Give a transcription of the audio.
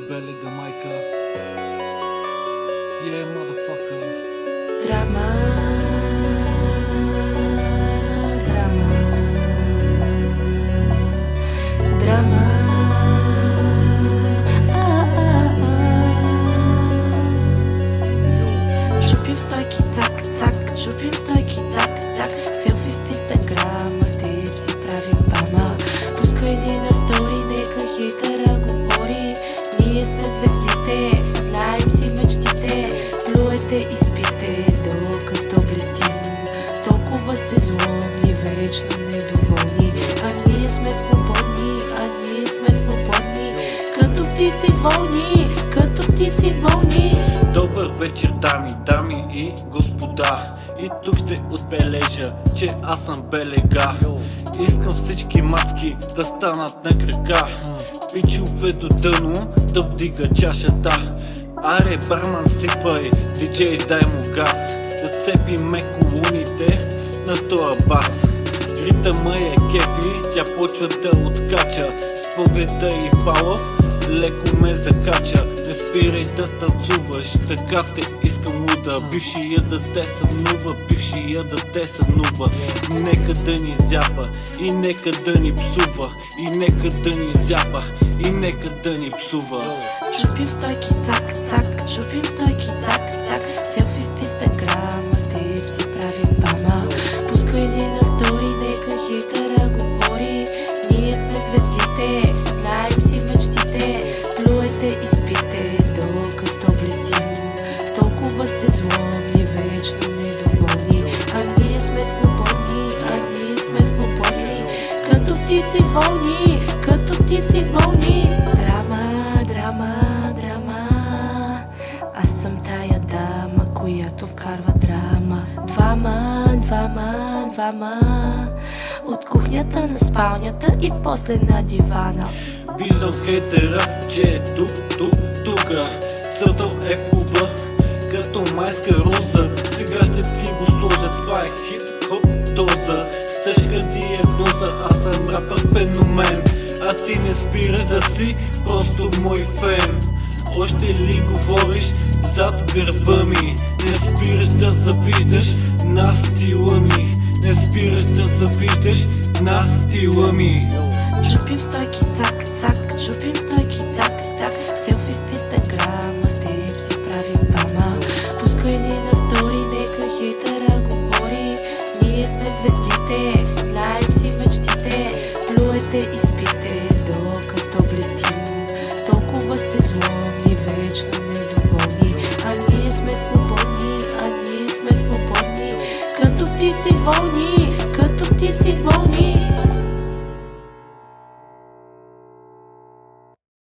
Белега майка. Yeah, motherfucker. Драма, драма, драма. Чупим стойки, цак, цак, чупим стойки, цак, цак. Селфи в Инстаграма, с теб си правим бама. Пускай ни на стори, нека хейтъра говори. Ние сме звездите, знаем си мечтите. Плюете и спите, докато блестим. Толкова сте злобни, вечно недоволни. А ние сме свободни, а ние сме свободни. Като птици вълни, като птици вълни. Добър вечер, дами и господа. И тук ще отбележа, че аз съм Белега. Искам всички мацки да станат на крака. Пичове до дъно да вдига чашата. Аре, барман, сипай, диджей, дай му газ. Да цепиме колоните на тоя бас. Ритъма е кефи, тя почва да откача. С погледа и палав леко ме закача. Не спирай да танцуваш, така те искам луда. Бившия да те сънува, бившия да те сънува. Нека да ни зяпа и нека да ни псува. И нека да ни зяпа и нека да ни псува. Чупим стойки, цак, цак, чупим стойки, цак, цак. Селфи в Инстаграма, с теб си правим бама. Пускай ни на стори, нека хейтъра говори. Ние сме звездите, знаем си мечтите. Плюете и спите, докато блестим. Толкова сте злобни, вечно недоволни. А ние сме свободни, а ние сме свободни. Като птици вълни, като птици вълни. Драма, драма, драма. Аз съм тая дама, която вкарва драма. Двама от кухнята на спалнята и после на дивана. Виждам хейтера, че е тука. Целта е в клуба, като майска роза. Сега ще ти го сложа, това е хип-хоп доза. С тежка диагноза, аз съм рапър феномен. А ти не спираш да си просто мой фен. Още ли говориш зад гърба ми? Не спираш да завиждаш на стила ми. Не спираш да завиждаш на стила ми. Чупим стойки, цак, цак, чупим стойки, цак, цак. Селфи в Инстаграма, с теб си правим бама. Пускай ни на стори, нека хейтъра говори. Ние сме звездите, знаем си мечтите. Плюете и спите, докато блестим. Толкова сте злобни, вечно недоволни. А ние сме свободни, а ние сме свободни. Като птици вълни,